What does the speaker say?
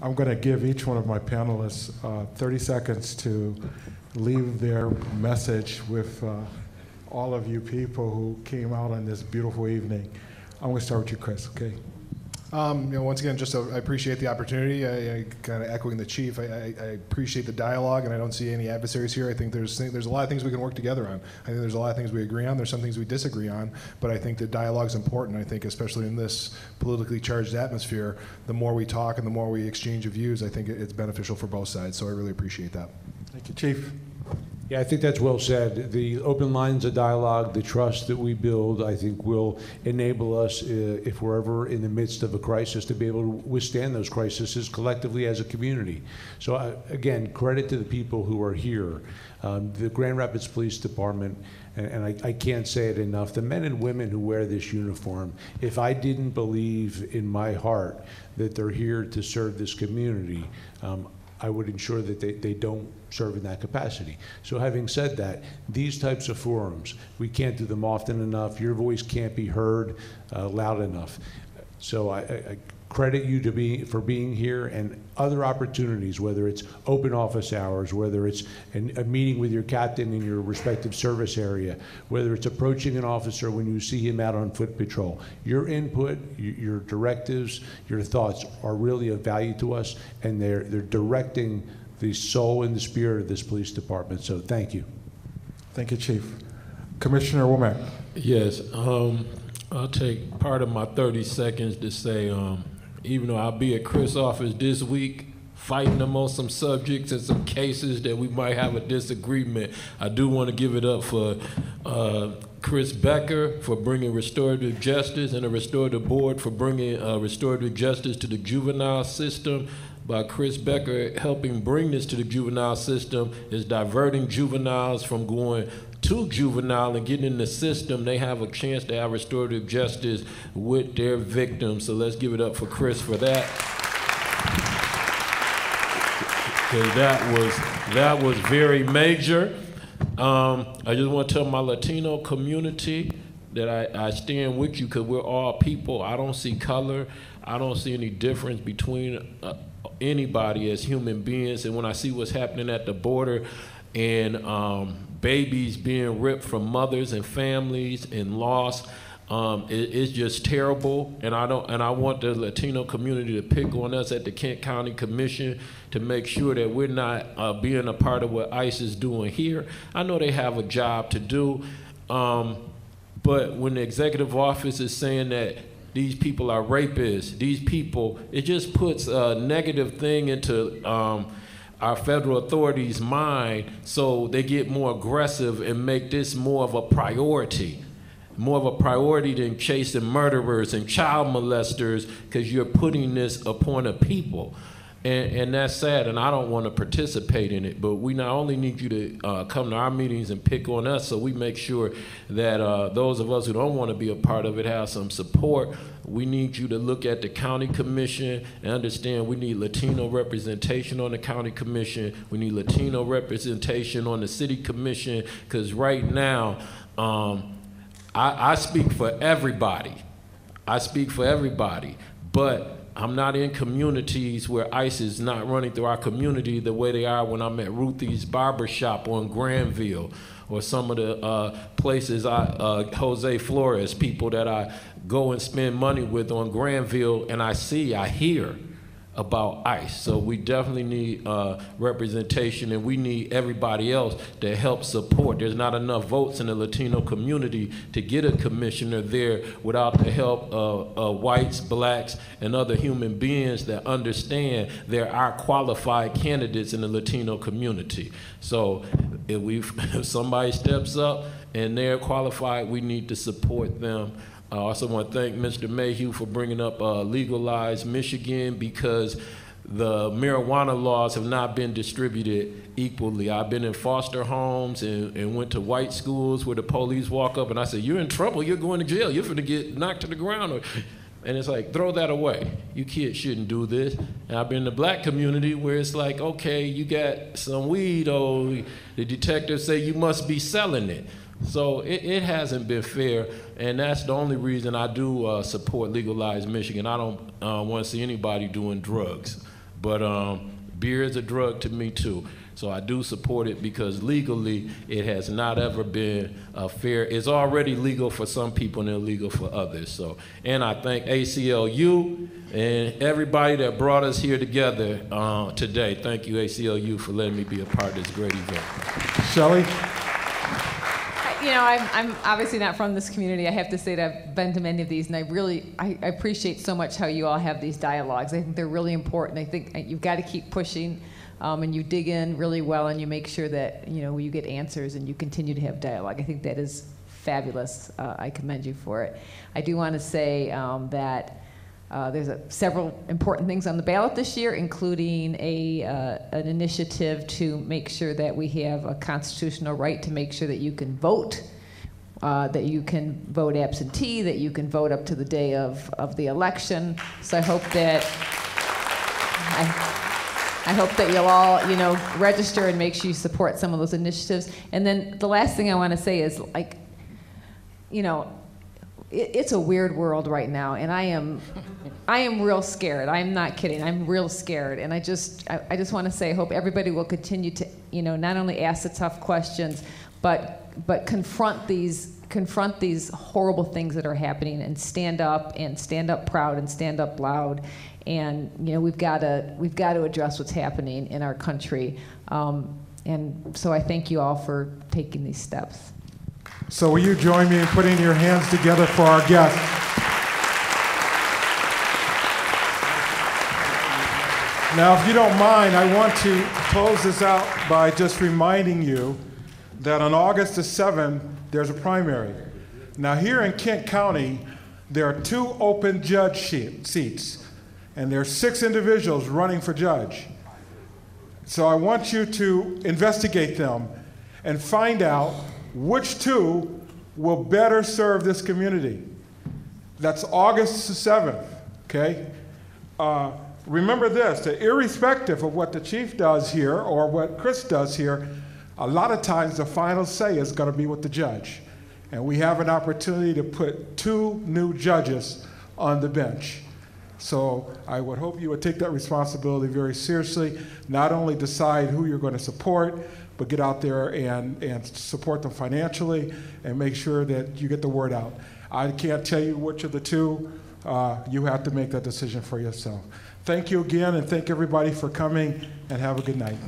I'm going to give each one of my panelists 30 seconds to leave their message with all of you people who came out on this beautiful evening. I'm going to start with you, Chris, okay? Once again, I appreciate the opportunity. I kind of echoing the chief. I appreciate the dialogue, and I don't see any adversaries here. I think there's a lot of things we can work together on. I think there's a lot of things we agree on. There's some things we disagree on, but I think the dialogue is important. I think, especially in this politically charged atmosphere, the more we talk and the more we exchange of views, I think it's beneficial for both sides. So I really appreciate that. Thank you, Chief. Yeah, I think that's well said. The open lines of dialogue, the trust that we build, I think will enable us, if we're ever in the midst of a crisis, to be able to withstand those crises collectively as a community. So again, credit to the people who are here. The Grand Rapids Police Department, and I can't say it enough, the men and women who wear this uniform, if I didn't believe in my heart that they're here to serve this community, I would ensure that they don't serve in that capacity. So having said that, these types of forums, we can't do them often enough. Your voice can't be heard loud enough. So I credit you for being here, and other opportunities, whether it's open office hours, whether it's a meeting with your captain in your respective service area, whether it's approaching an officer when you see him out on foot patrol. Your input, your directives, your thoughts are really of value to us, and they're directing the soul and the spirit of this police department. So thank you. Thank you, Chief. Commissioner Womack. Yes, I'll take part of my 30 seconds to say, even though I'll be at Chris' office this week fighting them on some subjects and some cases that we might have a disagreement, I do want to give it up for Chris Becker for bringing restorative justice, and the restorative board for bringing restorative justice to the juvenile system. By Chris Becker helping bring this to the juvenile system is diverting juveniles from going to juvenile and getting in the system. They have a chance to have restorative justice with their victims. So let's give it up for Chris for that. Because that was very major. I just want to tell my Latino community that I stand with you, because we're all people. I don't see color. I don't see any difference between anybody as human beings. And when I see what's happening at the border and babies being ripped from mothers and families and lost, it's just terrible. And I want the Latino community to pick on us at the Kent County Commission to make sure that we're not being a part of what ICE is doing here. I know they have a job to do, but when the executive office is saying that these people are rapists, these people, it just puts a negative thing into our federal authorities' mind, so they get more aggressive and make this more of a priority than chasing murderers and child molesters, because you're putting this upon a people. And that's sad, and I don't want to participate in it, but we not only need you to come to our meetings and pick on us, so we make sure that those of us who don't want to be a part of it have some support. We need you to look at the county commission and understand we need Latino representation on the county commission. We need Latino representation on the city commission, because right now, I speak for everybody. But I'm not in communities where ICE is not running through our community the way they are when I'm at Ruthie's Barbershop on Granville, or some of the places Jose Flores, people that I go and spend money with on Granville, and I hear about ICE. So we definitely need representation, and we need everybody else to help support. There's not enough votes in the Latino community to get a commissioner there without the help of whites, blacks, and other human beings that understand there are qualified candidates in the Latino community. So if somebody steps up and they're qualified, we need to support them. I also want to thank Mr. Mayhew for bringing up Legalize Michigan, because the marijuana laws have not been distributed equally. I've been in foster homes and went to white schools where the police walk up and I say, "You're in trouble, you're going to jail, you're finna get knocked to the ground." And it's like, throw that away. You kids shouldn't do this. And I've been in the black community where it's like, okay, you got some weed, the detectives say you must be selling it. So it hasn't been fair, and that's the only reason I do support Legalize Michigan. I don't want to see anybody doing drugs. But beer is a drug to me too. So I do support it because legally it has not ever been fair. It's already legal for some people and illegal for others. So, and I thank ACLU and everybody that brought us here together today. Thank you, ACLU, for letting me be a part of this great event. Shelley? You know, I'm obviously not from this community. I have to say that I've been to many of these, and I appreciate so much how you all have these dialogues. I think they're really important. I think you've got to keep pushing, and you dig in really well, and you make sure that, you know, you get answers and you continue to have dialogue. I think that is fabulous. I commend you for it. I do want to say that there's several important things on the ballot this year, including an initiative to make sure that we have a constitutional right to make sure that you can vote, that you can vote absentee, that you can vote up to the day of the election. So I hope that I hope that you'll all, you know, register and make sure you support some of those initiatives. And then the last thing I want to say is, like, you know, it's a weird world right now, and I am real scared. I'm not kidding. I'm real scared, and I just want to say I hope everybody will continue to, you know, not only ask the tough questions, but confront these horrible things that are happening, and stand up proud and stand up loud. And, you know, we've got to address what's happening in our country. And so I thank you all for taking these steps. So will you join me in putting your hands together for our guest? Now, if you don't mind, I want to close this out by just reminding you that on August the 7th, there's a primary. Now, here in Kent County, there are 2 open judge seats, and there are 6 individuals running for judge. So I want you to investigate them and find out which 2 will better serve this community. That's August the 7th, okay? Remember this, that irrespective of what the chief does here or what Chris does here, a lot of times the final say is going to be with the judge. And we have an opportunity to put 2 new judges on the bench. So I would hope you would take that responsibility very seriously, not only decide who you're going to support, but get out there and support them financially and make sure that you get the word out. I can't tell you which of the 2. You have to make that decision for yourself. Thank you again, and thank everybody for coming, and have a good night.